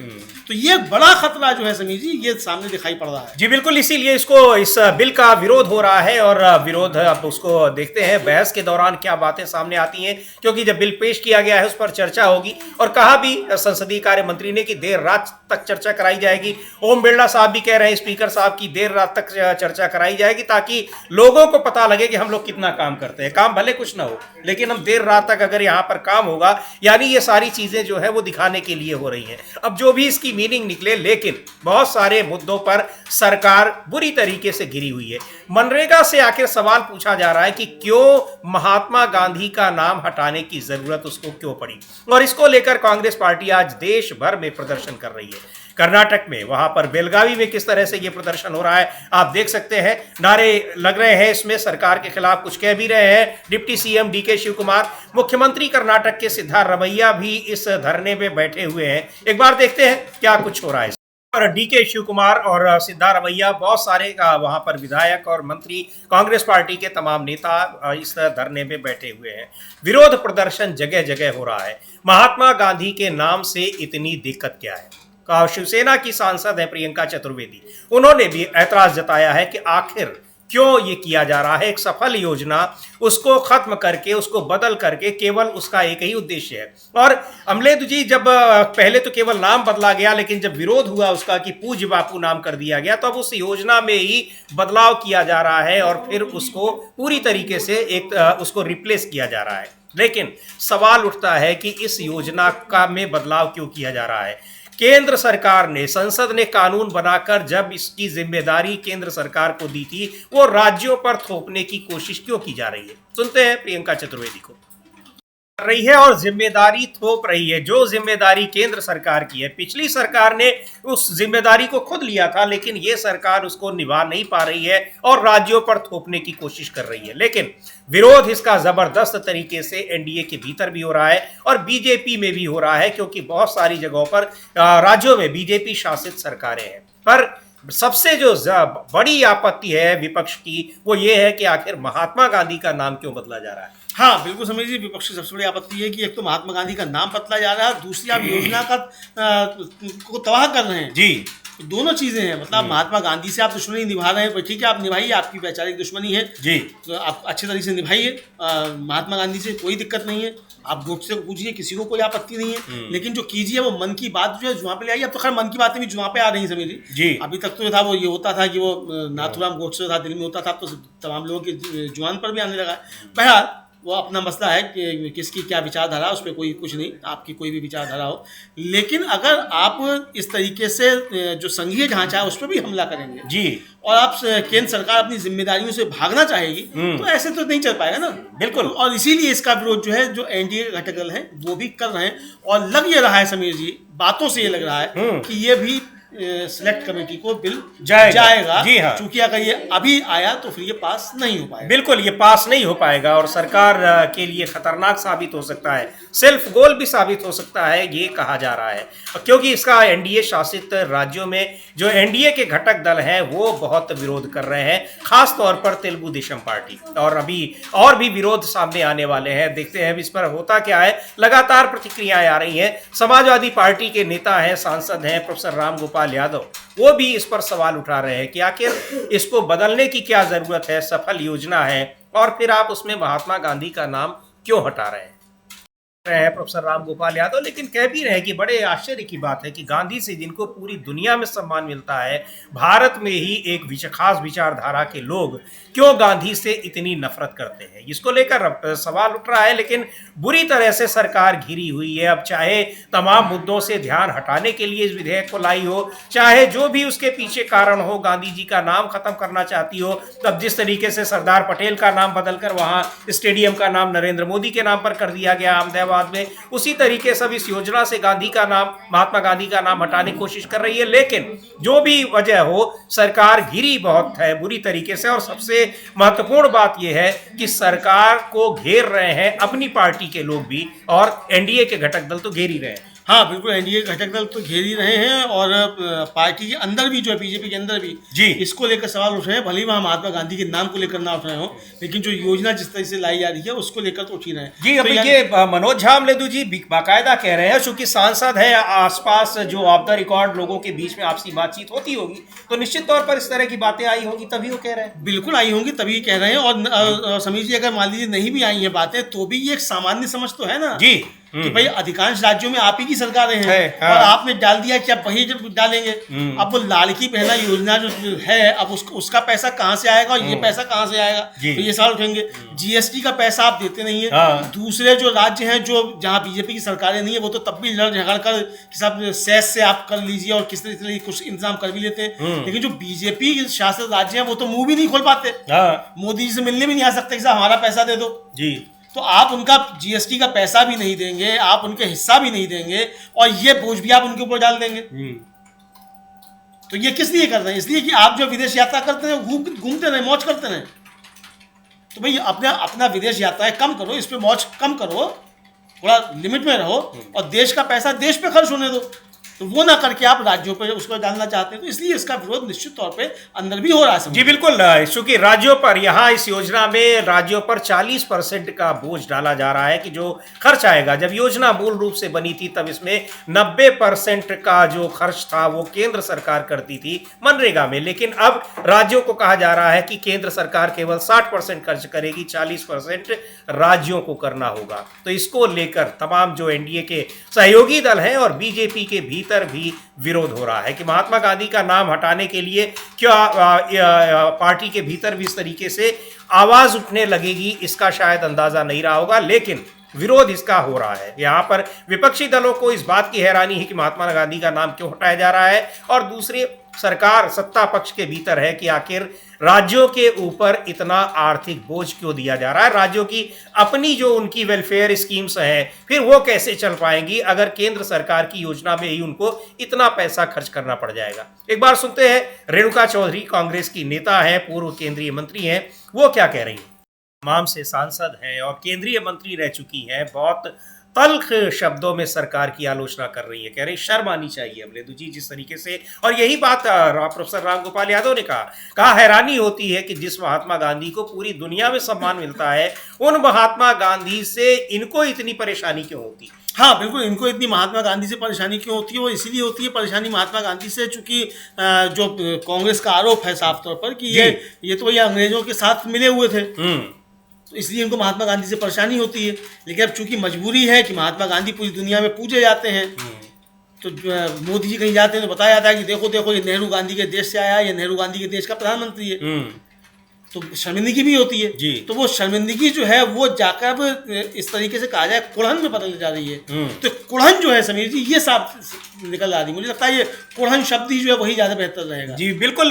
Speaker 4: तो ये बड़ा खतरा जो है समीर जी ये सामने दिखाई पड़ रहा है।
Speaker 1: जी बिल्कुल, इसीलिए इसको इस बिल का विरोध हो रहा है और विरोध अब उसको देखते हैं बहस के दौरान क्या बातें सामने आती हैं, क्योंकि जब बिल पेश किया गया है उस पर चर्चा होगी। और कहा भी संसदीय कार्य मंत्री ने कि देर रात तक चर्चा कराई जाएगी। ओम बिरला साहब भी कह रहे हैं, स्पीकर साहब की देर रात तक चर्चा कराई जाएगी ताकि लोगों को पता लगे कि हम लोग कितना काम करते हैं। काम भले कुछ ना हो लेकिन हम देर रात तक अगर यहाँ पर काम होगा, यानी ये सारी चीजें जो है वो दिखाने के लिए हो रही हैं। अब जो भी इसकी मीनिंग निकले, लेकिन बहुत सारे मुद्दों पर सरकार बुरी तरीके से घिरी हुई है। मनरेगा से आखिर सवाल पूछा जा रहा है कि क्यों महात्मा गांधी का नाम हटाने की जरूरत उसको क्यों पड़ी, और इसको लेकर कांग्रेस पार्टी आज देश भर में प्रदर्शन कर रही है। कर्नाटक में वहां पर बेलगावी में किस तरह से ये प्रदर्शन हो रहा है आप देख सकते हैं। नारे लग रहे हैं, इसमें सरकार के खिलाफ कुछ कह भी रहे हैं deputy CM DK Shivakumar. मुख्यमंत्री कर्नाटक के सिद्धारमैया भी इस धरने में बैठे हुए हैं। एक बार देखते हैं क्या कुछ हो रहा है। और DK शिव कुमार और सिद्धारमैया, बहुत सारे वहां पर विधायक और मंत्री, कांग्रेस पार्टी के तमाम नेता इस धरने में बैठे हुए हैं। विरोध प्रदर्शन जगह जगह हो रहा है। महात्मा गांधी के नाम से इतनी दिक्कत क्या है? शिवसेना की सांसद है प्रियंका चतुर्वेदी, उन्होंने भी ऐतराज जताया है कि आखिर क्यों ये किया जा रहा है। एक सफल योजना उसको खत्म करके, उसको बदल करके केवल उसका एक ही उद्देश्य है। और अमलेदु जी, जब पहले तो केवल नाम बदला गया, लेकिन जब विरोध हुआ उसका कि पूज्य बापू नाम कर दिया गया, तो अब उस योजना में ही बदलाव किया जा रहा है और फिर उसको पूरी तरीके से उसको रिप्लेस किया जा रहा है। लेकिन सवाल उठता है कि इस योजना का में बदलाव क्यों किया जा रहा है। केंद्र सरकार ने, संसद ने कानून बनाकर जब इसकी जिम्मेदारी केंद्र सरकार को दी थी, वो राज्यों पर थोपने की कोशिश क्यों की जा रही है? सुनते हैं प्रियंका चतुर्वेदी को। कर रही है और जिम्मेदारी थोप रही है, जो जिम्मेदारी केंद्र सरकार की है। पिछली सरकार ने उस जिम्मेदारी को खुद लिया था, लेकिन ये सरकार उसको निभा नहीं पा रही है और राज्यों पर थोपने की कोशिश कर रही है। लेकिन विरोध इसका जबरदस्त तरीके से एनडीए के भीतर भी हो रहा है और बीजेपी में भी हो रहा है, क्योंकि बहुत सारी जगहों पर राज्यों में बीजेपी शासित सरकारें हैं। पर सबसे जो बड़ी आपत्ति है विपक्ष की, वो ये है कि आखिर महात्मा गांधी का नाम क्यों बदला जा रहा है।
Speaker 4: हाँ बिल्कुल समझ लीजिए, विपक्ष की सबसे बड़ी आपत्ति है कि एक तो महात्मा गांधी का नाम बदला जा रहा है, दूसरी आप योजना का को तबाह कर रहे हैं
Speaker 1: जी।
Speaker 4: दोनों चीजें हैं। मतलब महात्मा गांधी से आप दुश्मनी निभा रहे हैं, ठीक है आप निभाइए, आपकी वैचारिक दुश्मनी है
Speaker 1: जी,
Speaker 4: तो आप अच्छे तरीके से निभाइए। महात्मा गांधी से कोई दिक्कत नहीं है, आप गोडसे को पूछिए, किसी को कोई आपत्ति नहीं है। लेकिन जो कीजिए वो मन की बात जो है जुआ पे ले आइए। अब तो खैर मन की बातें भी जुआ पे आ रही है समीर
Speaker 1: जी।
Speaker 4: अभी तक तो जो था वो ये होता था कि वो नाथूराम गोडसे था, दिल्ली में होता था, तो तमाम लोगों के जुबान पर भी आने लगा है। बहरहाल वो अपना मसला है कि किसकी क्या विचारधारा, उस पर कोई कुछ नहीं, आपकी कोई भी विचारधारा हो। लेकिन अगर आप इस तरीके से जो संघीय ढांचा है उस पर भी हमला करेंगे
Speaker 1: जी,
Speaker 4: और आप केंद्र सरकार अपनी जिम्मेदारियों से भागना चाहेगी, तो ऐसे तो नहीं चल पाएगा ना।
Speaker 1: बिल्कुल।
Speaker 4: और इसीलिए इसका विरोध जो है जो एनडीए के घटक दल हैं वो भी कर रहे हैं। और लग ये रहा है समीर जी, बातों से ये लग रहा है कि ये भी सिलेक्ट कमेटी को बिल जाएगा।
Speaker 1: जी हाँ।
Speaker 4: क्योंकि अगर ये अभी आया तो फिर ये पास नहीं हो पाएगा।
Speaker 1: बिल्कुल, ये पास नहीं हो पाएगा और सरकार के लिए खतरनाक साबित हो सकता है, सेल्फ गोल भी साबित हो सकता है, ये कहा जा रहा है। क्योंकि इसका एनडीए शासित राज्यों में जो एनडीए के घटक दल हैं वो बहुत विरोध कर रहे हैं, खास तौर पर तेलुगु देशम पार्टी। और अभी और भी विरोध सामने आने वाले हैं, देखते हैं इस पर होता क्या है। लगातार प्रतिक्रियाएं आ रही हैं। समाजवादी पार्टी के नेता हैं, सांसद हैं प्रोफेसर राम गोपाल यादव, वो भी इस पर सवाल उठा रहे हैं कि आखिर इसको बदलने की क्या जरूरत है, सफल योजना है, और फिर आप उसमें महात्मा गांधी का नाम क्यों हटा रहे हैं प्रोफेसर राम गोपाल यादव। लेकिन कह भी रहे कि बड़े आश्चर्य की बात है कि गांधी से जिनको पूरी दुनिया में सम्मान मिलता है, भारत में ही एक खास विचारधारा के लोग क्यों गांधी से इतनी नफरत करते हैं। इसको लेकर सवाल उठ रहा है, लेकिन बुरी तरह से सरकार घिरी हुई है। अब चाहे तमाम मुद्दों से ध्यान हटाने के लिए इस विधेयक को लाई हो, चाहे जो भी उसके पीछे कारण हो, गांधी जी का नाम खत्म करना चाहती हो, तब जिस तरीके से सरदार पटेल का नाम बदलकर वहां स्टेडियम का नाम नरेंद्र मोदी के नाम पर कर दिया गया अहमदाबाद में, उसी तरीके से अब इस योजना से गांधी का नाम, महात्मा गांधी का नाम हटाने की कोशिश कर रही है। लेकिन जो भी वजह हो, सरकार घिरी बहुत है बुरी तरीके से। और सबसे महत्वपूर्ण बात यह है कि सरकार को घेर रहे हैं अपनी पार्टी के लोग भी, और एनडीए के घटक दल तो घेर ही रहे हैं।
Speaker 4: हाँ बिल्कुल, एनडीए के घटक दल तो घेर ही रहे हैं और पार्टी के अंदर भी जो है, बीजेपी के अंदर भी
Speaker 1: जी,
Speaker 4: इसको लेकर सवाल उठ रहे हैं। भले ही वहाँ महात्मा गांधी के नाम को लेकर ना उठ रहे हो, लेकिन जो योजना जिस तरह से लाई जा रही है उसको लेकर तो उठ ही रहे हैं।
Speaker 1: जी, अब ये मनोज झा अमलेदू जी बाकायदा कह रहे हैं, चूंकि सांसद है, आसपास जो ऑफ द रिकॉर्ड लोगों के बीच में आपसी बातचीत होती होगी, तो निश्चित तौर पर इस तरह की बातें आई होगी, तभी वो कह रहे हैं।
Speaker 4: बिल्कुल आई होंगी तभी कह रहे हैं। और समीर जी, अगर मान लीजिए नहीं भी आई है बातें, तो भी ये एक सामान्य समझ तो है ना
Speaker 1: जी
Speaker 4: कि भाई अधिकांश राज्यों में आप ही की सरकारें हैं,
Speaker 1: हाँ।
Speaker 4: और आपने डाल दिया कि आप वही जब डालेंगे। अब वो लाड़की बहना योजना जो है, अब उसका पैसा कहाँ से आएगा और ये पैसा कहाँ से आएगा, तो ये सवाल उठेंगे। जीएसटी का पैसा आप देते नहीं है।
Speaker 1: हाँ।
Speaker 4: दूसरे जो राज्य हैं जो जहाँ बीजेपी की सरकारें नहीं है, वो तो तब भी लड़ झगड़ कर सब सेस से आप कर लीजिए और किस तरह से कुछ इंतजाम कर भी लेते हैं। लेकिन जो बीजेपी शासित राज्य है वो तो मुंह भी नहीं खोल पाते, मोदी जी से मिलने भी नहीं आ सकते कि साहब हमारा पैसा दे दो
Speaker 1: जी।
Speaker 4: तो आप उनका जीएसटी का पैसा भी नहीं देंगे, आप उनके हिस्सा भी नहीं देंगे, और ये बोझ भी आप उनके ऊपर डाल देंगे। तो ये किस लिए कर रहे हैं? इसलिए कि आप जो विदेश यात्रा करते हैं, घूमते रहे, मौज करते रहे। तो भाई अपना विदेश यात्राएं कम करो, इस पे मौज कम करो, थोड़ा लिमिट में रहो, और देश का पैसा देश पे खर्च होने दो। तो वो ना करके आप राज्यों पर उसको डालना चाहते हैं, तो इसलिए इसका विरोध निश्चित तौर पे अंदर भी हो रहा है।
Speaker 1: जी बिल्कुल, क्योंकि राज्यों पर, यहाँ इस योजना में राज्यों पर 40% का बोझ डाला जा रहा है कि जो खर्च आएगा। जब योजना मूल रूप से बनी थी तब इसमें 90% का जो खर्च था वो केंद्र सरकार करती थी मनरेगा में, लेकिन अब राज्यों को कहा जा रहा है कि केंद्र सरकार केवल 60% खर्च करेगी, 40% राज्यों को करना होगा। तो इसको लेकर तमाम जो एनडीए के सहयोगी दल हैं और बीजेपी के भीतर भी विरोध हो रहा है कि महात्मा गांधी का नाम हटाने के लिए क्या पार्टी के भीतर भी इस तरीके से आवाज उठने लगेगी, इसका शायद अंदाजा नहीं रहा होगा, लेकिन विरोध इसका हो रहा है। यहाँ पर विपक्षी दलों को इस बात की हैरानी है कि महात्मा गांधी का नाम क्यों हटाया जा रहा है, और दूसरे सरकार सत्ता पक्ष के भीतर है कि आखिर राज्यों के ऊपर इतना आर्थिक बोझ क्यों दिया जा रहा है, राज्यों की अपनी जो उनकी वेलफेयर स्कीम्स है फिर वो कैसे चल पाएंगी अगर केंद्र सरकार की योजना में ही उनको इतना पैसा खर्च करना पड़ जाएगा। एक बार सुनते हैं रेणुका चौधरी, कांग्रेस की नेता है, पूर्व केंद्रीय मंत्री हैं, वो क्या कह रही हैं। तमाम से सांसद हैं और केंद्रीय मंत्री रह चुकी हैं, बहुत तल्ख शब्दों में सरकार की आलोचना कर रही है, कह रही शर्म आनी चाहिए अमलेदु जी जिस तरीके से। और यही बात प्रोफेसर राम गोपाल यादव ने कहा हैरानी होती है कि जिस महात्मा गांधी को पूरी दुनिया में सम्मान मिलता है उन महात्मा गांधी से इनको इतनी परेशानी क्यों होती।
Speaker 4: हाँ बिल्कुल, इनको इतनी महात्मा गांधी से परेशानी क्यों होती है, वो इसीलिए होती है परेशानी महात्मा गांधी से, चूंकि जो कांग्रेस का आरोप है साफ तौर पर कि ये तो ये अंग्रेजों के साथ मिले हुए थे, तो इसलिए इनको महात्मा गांधी से परेशानी होती है। लेकिन अब चूंकि मजबूरी है कि महात्मा गांधी पूरी दुनिया में पूजे जाते हैं, तो मोदी जी कहीं जाते हैं तो बताया जाता है कि देखो देखो ये नेहरू गांधी के देश से आया है, ये नेहरू गांधी के देश का प्रधानमंत्री है, तो शर्मिंदगी भी होती है
Speaker 1: जी।
Speaker 4: तो वो शर्मिंदगी जो है वो जाकर इस तरीके से कहा जाए कुड़हन में बदल जा रही है। तो कुड़हन जो है समीर जी ये साफ निकल आ रही, मुझे लगता है ये कुड़हन शब्द ही जो है वही ज्यादा बेहतर रहेगा।
Speaker 1: जी बिल्कुल।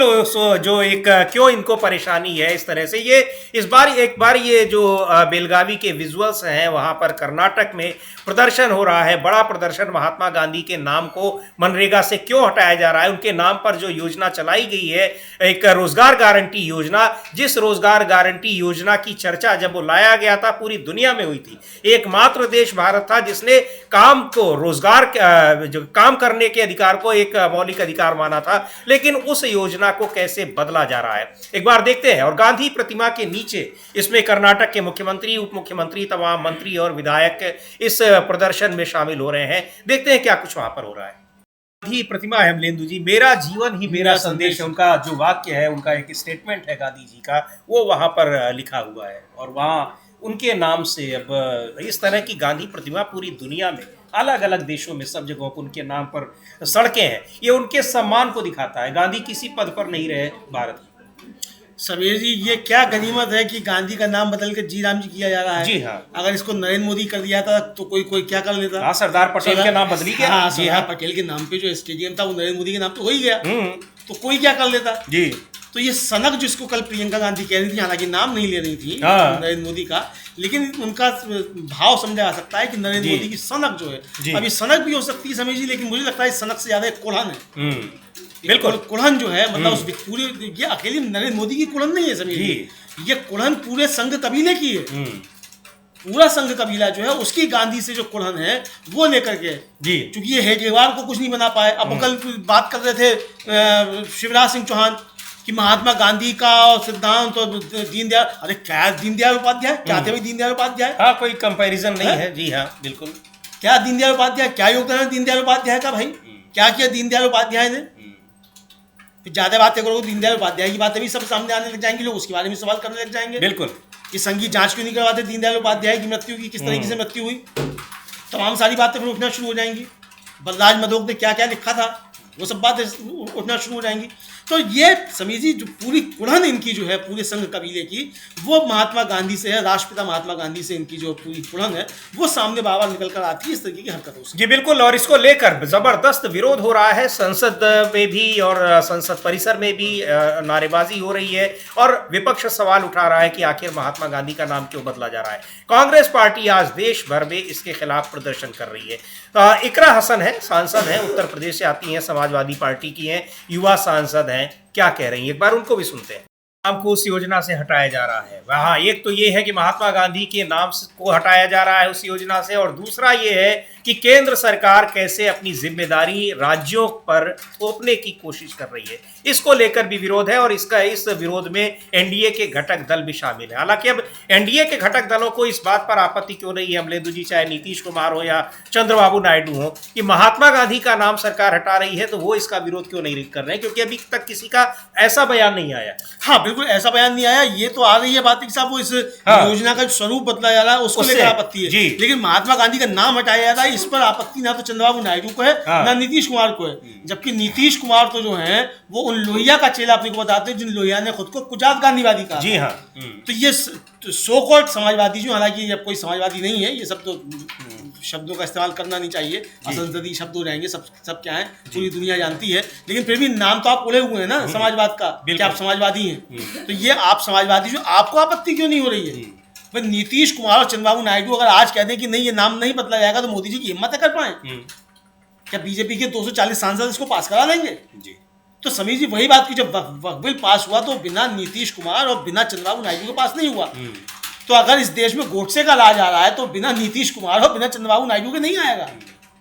Speaker 1: जो एक क्यों इनको परेशानी है इस तरह से, ये इस बार एक बार ये जो बेलगावी के विजुअल्स हैं वहां पर कर्नाटक में प्रदर्शन हो रहा है, बड़ा प्रदर्शन महात्मा गांधी के नाम को मनरेगा से क्यों हटाया जा रहा है, उनके नाम पर जो योजना चलाई गई है एक रोजगार गारंटी योजना, जिस रोजगार गारंटी योजना की चर्चा जब वो लाया गया था पूरी दुनिया में हुई थी, एकमात्र देश भारत था जिसने काम को रोजगार जो काम करने के अधिकार को एक मौलिक अधिकार माना था, लेकिन उस योजना को कैसे बदला जा रहा है एक बार देखते हैं। और गांधी प्रतिमा के नीचे इसमें कर्नाटक के मुख्यमंत्री, उप मुख्यमंत्री, तमाम मंत्री और विधायक इस प्रदर्शन में शामिल हो रहे हैं, देखते हैं क्या कुछ वहां पर हो रहा है। गांधी प्रतिमा है अमलेंदु जी, मेरा जीवन ही मेरा संदेश, उनका जो वाक्य है, उनका एक स्टेटमेंट है गांधी जी का, वो वहां पर लिखा हुआ है और वहां उनके नाम से अब इस तरह की गांधी प्रतिमा पूरी दुनिया में अलग अलग देशों में सब जगहों पर उनके नाम पर सड़कें हैं, ये उनके सम्मान को दिखाता है। गांधी किसी पद पर नहीं रहे भारत।
Speaker 4: समीर जी ये क्या गनीमत है कि गांधी का नाम बदल के जी राम जी किया जा रहा है।
Speaker 1: जी हाँ,
Speaker 4: अगर इसको नरेंद्र मोदी कर दिया था तो कोई क्या कर लेता।
Speaker 1: हाँ, सरदार पटेल के नाम बदली गया।
Speaker 4: हाँ,
Speaker 1: जी
Speaker 4: सरदार
Speaker 1: हाँ,
Speaker 4: पटेल के नाम पे जो स्टेडियम था वो नरेंद्र मोदी के नाम पे हो ही गया, तो कोई क्या कर लेता
Speaker 1: जी।
Speaker 4: तो ये सनक जिसको कल प्रियंका गांधी कह रही थी, हालांकि नाम नहीं ले रही थी नरेंद्र मोदी का, लेकिन उनका भाव समझा जा सकता है कि नरेंद्र मोदी की सनक जो है, अभी सनक भी हो सकती है समीर जी, लेकिन मुझे लगता है सनक से ज्यादा कुड़हन है। बिल्कुल, कुड़हन जो है मतलब उस पूरे, ये अकेली नरेंद्र मोदी की कुड़हन नहीं है समीर जी, ये कुड़हन पूरे संघ कबीले की है। पूरा संघ कबीला जो है उसकी गांधी से जो कुड़हन है वो लेकर के जी, क्योंकि ये हेडगेवार को कुछ नहीं बना पाए। अब कल बात कर रहे थे शिवराज सिंह चौहान कि महात्मा गांधी का सिद्धांत और दीनदयाल, अरे क्या दीनदयाल उपाध्याय, क्या थे भाई दीनदयाल उपाध्याय?
Speaker 1: हाँ, कोई कंपैरिजन नहीं है। जी हाँ बिल्कुल,
Speaker 4: क्या दीनदयाल उपाध्याय, क्या योगदान है दीनदयाल उपाध्याय का, भाई क्या किया दीनदयाल उपाध्याय ने? फिर ज्यादा बातें करोगे दीनदयाल उपाध्याय की बातें भी सब सामने आने लग जाएंगी, लोग उसके बारे में सवाल करने लग जाएंगे। बिल्कुल, कि संगीत जांच क्यों नहीं करवाते दीनदयाल उपाध्याय की मृत्यु की, किस तरीके से मृत्यु हुई, तमाम सारी बातें फिर उठना शुरू हो जाएंगी। बलराज मधोक ने क्या क्या लिखा था वो सब बातें उठना शुरू हो जाएंगी। तो ये समीर जी जो पूरी कुड़हन इनकी जो है पूरे संघ कबीले की, वो महात्मा गांधी से है, राष्ट्रपिता महात्मा गांधी से इनकी जो पूरी कुड़हन है वो सामने बार बार निकल कर आती है इस तरीके की हरकतों से।
Speaker 1: जी बिल्कुल, और इसको लेकर जबरदस्त विरोध हो रहा है संसद में भी और संसद परिसर में भी नारेबाजी हो रही है और विपक्ष सवाल उठा रहा है कि आखिर महात्मा गांधी का नाम क्यों बदला जा रहा है। कांग्रेस पार्टी आज देश भर में इसके खिलाफ प्रदर्शन कर रही है। इकरा हसन है, सांसद हैं, उत्तर प्रदेश से आती हैं, समाजवादी पार्टी की हैं, युवा सांसद हैं, क्या कह रही हैं एक बार उनको भी सुनते हैं। नाम को उस योजना से हटाया जा रहा है, वहाँ एक तो ये है कि महात्मा गांधी के नाम को हटाया जा रहा है उस योजना से, और दूसरा ये है कि केंद्र सरकार कैसे अपनी जिम्मेदारी राज्यों पर थोपने की कोशिश कर रही है, इसको लेकर भी विरोध है। और इस विरोध में एनडीए के घटक दल भी शामिल है। हालांकि अब एनडीए के घटक दलों को इस बात पर आपत्ति क्यों नहीं है अमलेंदु जी, चाहे नीतीश कुमार हो या चंद्रबाबू नायडू हो, कि महात्मा गांधी का नाम सरकार हटा रही है, तो वो इसका विरोध क्यों नहीं कर रहे हैं? क्योंकि अभी तक किसी का ऐसा बयान नहीं आया।
Speaker 4: हाँ बिल्कुल, ऐसा बयान नहीं आया। ये तो आ रही है बात कि साहब वो इस योजना का स्वरूप बदला जा रहा है उसको लेकर आपत्ति है, लेकिन महात्मा गांधी का नाम हटाया जा रहा है इस पर आपत्ति ना तो चंद्रबाबू नायडू को है ना नीतीश कुमार को है। जबकि नीतीश कुमार तो जो है वो उन लोहिया का चेला अपने को बताते हैं जिन लोहिया ने खुद को कुजात गांधीवादी कहा। जी हाँ, तो ये सो कॉल्ड समाजवादी जो, हालांकि अब कोई समाजवादी नहीं है, ये सब तो शब्दों का इस्तेमाल करना नहीं चाहिए, असंसदीय शब्द हो जाएंगे, सब क्या है पूरी दुनिया जानती है, लेकिन फिर भी नाम तो आप बोले हुए हैं ना समाजवाद का, कि आप समाजवादी हैं। तो ये आप समाजवादी जो, आपको आपत्ति क्यों नहीं हो रही है? भाई नीतीश कुमार और चंद्रबाबू नायडू अगर आज कहते हैं कि नहीं ये नाम नहीं बदला जाएगा, तो मोदी जी की हिम्मत है कर पाए? क्या बीजेपी के 240 सांसद इसको पास करा देंगे? तो समीर जी वही बात की, जब वक्फ बिल पास हुआ तो बिना नीतीश कुमार और बिना चंद्रबाबू नायडू के पास नहीं हुआ। तो अगर इस देश में गोडसे का राज आ रहा है तो बिना नीतीश कुमार और बिना चंद्रबाबू नायडू के नहीं आएगा,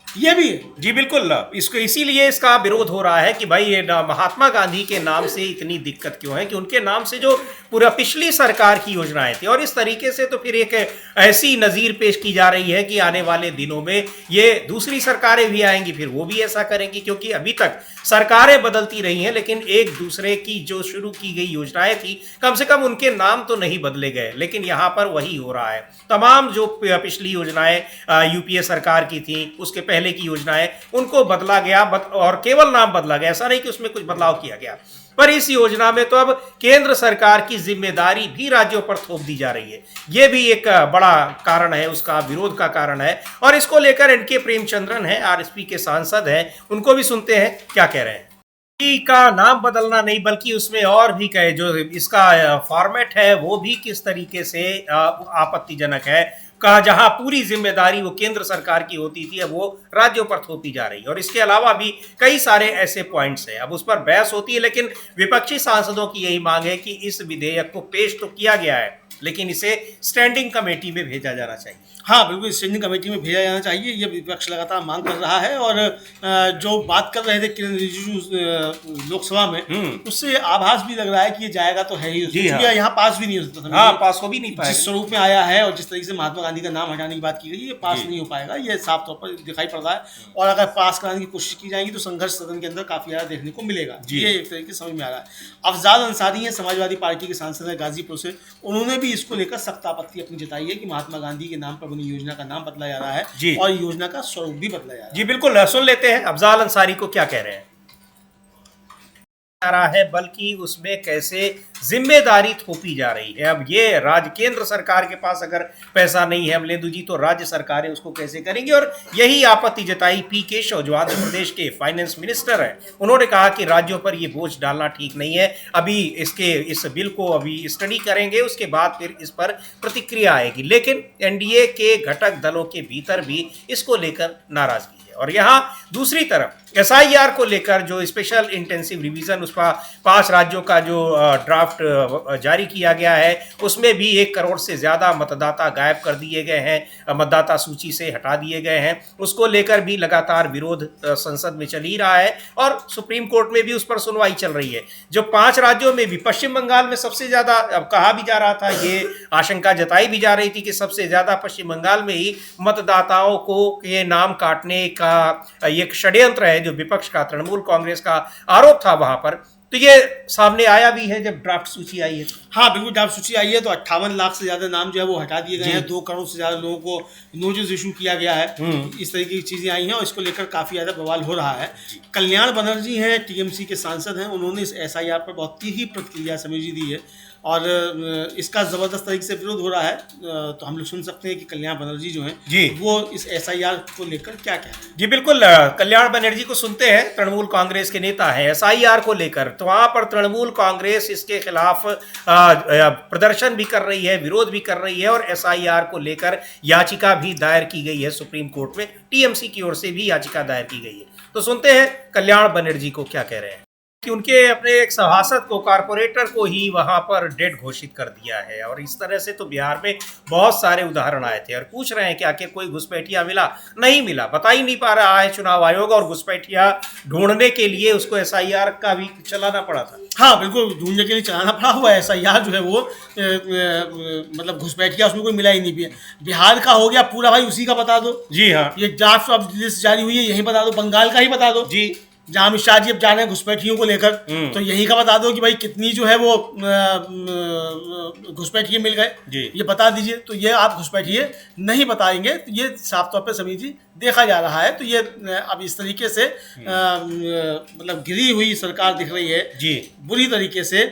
Speaker 4: ये भी है।
Speaker 1: जी बिल्कुल, इसको इसीलिए इसका विरोध हो रहा है कि भाई ये महात्मा गांधी के नाम से इतनी दिक्कत क्यों है, कि उनके नाम से जो पूरा पिछली सरकार की योजनाएं थी, और इस तरीके से तो फिर एक ऐसी नज़ीर पेश की जा रही है कि आने वाले दिनों में ये दूसरी सरकारें भी आएंगी, फिर वो भी ऐसा करेंगी, क्योंकि अभी तक सरकारें बदलती रही हैं लेकिन एक दूसरे की जो शुरू की गई योजनाएं थी कम से कम उनके नाम तो नहीं बदले गए, लेकिन यहाँ पर वही हो रहा है। तमाम जो पिछली योजनाएं यूपीए सरकार की थी, उसके पहले की योजनाएं, उनको बदला गया, और केवल नाम बदला गया, ऐसा नहीं कि उसमें कुछ बदलाव किया गया। पर इस योजना में तो अब केंद्र सरकार की जिम्मेदारी भी राज्यों पर थोप दी जा रही है, ये भी एक बड़ा कारण है, उसका विरोध का कारण है। और इसको लेकर एनके प्रेमचंद्रन है, आरएसपी के सांसद हैं, उनको भी सुनते हैं क्या कह रहे हैं। का नाम बदलना नहीं बल्कि उसमें और भी कहे, जो इसका फॉर्मेट है वो भी किस तरीके से आपत्तिजनक है, कहा जहां पूरी जिम्मेदारी वो केंद्र सरकार की होती थी अब वो राज्यों पर थोपी जा रही है। और इसके अलावा भी कई सारे ऐसे पॉइंट्स हैं, अब उस पर बहस होती है, लेकिन विपक्षी सांसदों की यही मांग है कि इस विधेयक को पेश तो किया गया है लेकिन इसे स्टैंडिंग कमेटी में भेजा जाना चाहिए।
Speaker 4: हाँ बिल्कुल, स्टैंडिंग कमेटी में भेजा जाना चाहिए, ये विपक्ष लगातार मांग कर रहा है। और जो बात कर रहे थे किरण रिजिजू लोकसभा में, उससे आभास भी लग रहा है कि ये जाएगा तो है ही, क्योंकि यहाँ पास भी नहीं हो सकता।
Speaker 1: हाँ, पास हो भी नहीं पाएगा।
Speaker 4: जिस स्वरूप में आया है और जिस तरीके से महात्मा गांधी का नाम हटाने की बात की गई, ये पास नहीं हो पाएगा, ये साफ तौर पर दिखाई पड़ रहा है। और अगर पास कराने की कोशिश की जाएगी तो संघर्ष सदन के अंदर काफी ज्यादा देखने को मिलेगा, ये एक तरीके से समझ में आ रहा है। अफजाल अंसारी है, समाजवादी पार्टी के सांसद है गाजीपुर से, उन्होंने भी इसको लेकर सख्त आपत्ति अपनी जताई है कि महात्मा गांधी के नाम पर बनी योजना का नाम बदला जा रहा है और योजना का स्वरूप भी बदला जा रहा है।
Speaker 1: जी बिल्कुल, सुन लेते हैं अफजाल अंसारी को क्या कह रहे हैं। रहा है बल्कि उसमें कैसे जिम्मेदारी थोपी जा रही है। अब ये राज्य केंद्र सरकार के पास अगर पैसा नहीं है अमलेंदु जी, तो राज्य सरकारें उसको कैसे करेंगी। और यही आपत्ति जताई पी केशव, जो आंध्र प्रदेश के फाइनेंस मिनिस्टर हैं। उन्होंने कहा कि राज्यों पर ये बोझ डालना ठीक नहीं है, अभी इस बिल को अभी स्टडी करेंगे, उसके बाद फिर इस पर प्रतिक्रिया आएगी। लेकिन एनडीए के घटक दलों के भीतर भी इसको लेकर नाराजगी है। और यहाँ दूसरी तरफ एसआईआर को लेकर जो स्पेशल इंटेंसिव रिवीजन, उसका 5 राज्यों का जो ड्राफ्ट जारी किया गया है, उसमें भी 1 करोड़ से ज़्यादा मतदाता गायब कर दिए गए हैं, मतदाता सूची से हटा दिए गए हैं। उसको लेकर भी लगातार विरोध संसद में चल ही रहा है और सुप्रीम कोर्ट में भी उस पर सुनवाई चल रही है। जो 5 राज्यों में भी, पश्चिम बंगाल में सबसे ज़्यादा, अब कहा भी जा रहा था, ये आशंका जताई भी जा रही थी कि सबसे ज़्यादा पश्चिम बंगाल में ही मतदाताओं को के नाम काटने का एक षड्यंत्र है, जो विपक्ष का, तृणमूल कांग्रेस का आरोप था वहां पर। तो ये सामने आया भी है जब ड्राफ्ट सूची आई है।
Speaker 4: हाँ बिल्कुल, ड्राफ्ट सूची आई है तो 58 लाख से ज्यादा नाम जो है वो हटा दिए गए हैं, 2 करोड़ से ज्यादा लोगों को नोटिस इशू किया गया है। इस तरीके की चीजें आई हैं और इसको लेकर काफी ज्यादा बवाल हो रहा है। कल्याण बनर्जी हैं, टीएमसी के सांसद हैं, उन्होंने इस एसआईआर पर बहुत ही प्रतिक्रिया समीर जी दी है और इसका जबरदस्त तरीके से विरोध हो रहा है। तो हम लोग सुन सकते हैं कि कल्याण बनर्जी जो हैं जी, वो इस एसआईआर को लेकर क्या कह रहे हैं।
Speaker 1: जी बिल्कुल, कल्याण बनर्जी को सुनते हैं, तृणमूल कांग्रेस के नेता हैं। एसआईआर को लेकर तो वहां पर तृणमूल कांग्रेस इसके खिलाफ प्रदर्शन भी कर रही है, विरोध भी कर रही है और एसआईआर को लेकर याचिका भी दायर की गई है सुप्रीम कोर्ट में। टीएमसी की ओर से भी याचिका दायर की गई है। तो सुनते हैं कल्याण बनर्जी को क्या कह रहे हैं। कि उनके अपने एक सभासद को, कारपोरेटर को ही वहां पर डेड घोषित कर दिया है। और इस तरह से तो बिहार में बहुत सारे उदाहरण आए थे। और पूछ रहे हैं कि आखिर कोई घुसपैठिया मिला? नहीं मिला, बता ही नहीं पा रहा है चुनाव आयोग। और घुसपैठिया ढूंढने के लिए उसको एसआईआर का भी चलाना पड़ा था।
Speaker 4: हाँ बिल्कुल, ढूंढने के लिए चलाना पड़ा हुआ है एसआईआर जो है वो, मतलब घुसपैठिया उसमें कोई मिला ही नहीं। बिहार का हो गया पूरा, भाई उसी का बता दो।
Speaker 1: जी हाँ,
Speaker 4: ये ड्राफ्ट अब लिस्ट जारी हुई है, यही बता दो। बंगाल का ही बता दो जी, जहाँ अमित शाह जी अब जा रहे हैं घुसपैठियों को लेकर, तो यही का बता दो कि भाई कितनी जो है वो घुसपैठिए मिल गए, ये बता दीजिए। तो ये आप घुसपैठिए नहीं बताएंगे तो ये साफ तौर पे समीर जी देखा जा रहा है। तो ये अब इस तरीके से मतलब गिरी हुई सरकार दिख रही है जी, बुरी तरीके से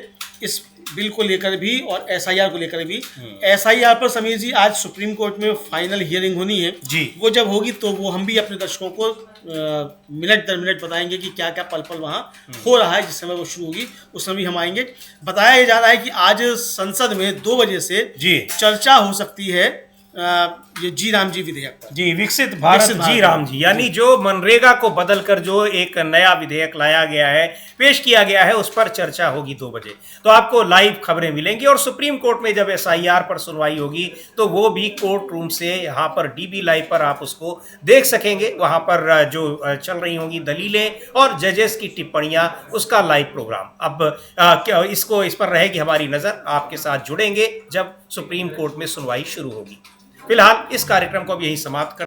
Speaker 4: इस बिल को लेकर भी और एसआईआर को लेकर भी। एसआईआर पर समीर जी आज सुप्रीम कोर्ट में फाइनल हियरिंग होनी है
Speaker 1: जी।
Speaker 4: वो जब होगी तो वो हम भी अपने दर्शकों को मिनट दर मिनट बताएंगे कि क्या क्या पल पल वहाँ हो रहा है। जिस समय वो शुरू होगी उस समय भी हम आएंगे। बताया जा रहा है कि आज संसद में 2 बजे से
Speaker 1: जी
Speaker 4: चर्चा हो सकती है ये जी राम जी विधेयक पर।
Speaker 1: जी, विकसित भारत जी राम जी, यानी जो मनरेगा को बदलकर जो एक नया विधेयक लाया गया है, पेश किया गया है, उस पर चर्चा होगी 2 बजे। तो आपको लाइव खबरें मिलेंगी और सुप्रीम कोर्ट में जब एसआईआर पर सुनवाई होगी तो वो भी कोर्ट रूम से यहाँ पर डीबी लाइव पर आप उसको देख सकेंगे। वहाँ पर जो चल रही होंगी दलीलें और जजेस की टिप्पणियाँ, उसका लाइव प्रोग्राम। अब इस पर रहेगी हमारी नज़र, आपके साथ जुड़ेंगे जब सुप्रीम कोर्ट में सुनवाई शुरू होगी। फिलहाल इस कार्यक्रम को अब यहीं समाप्त कर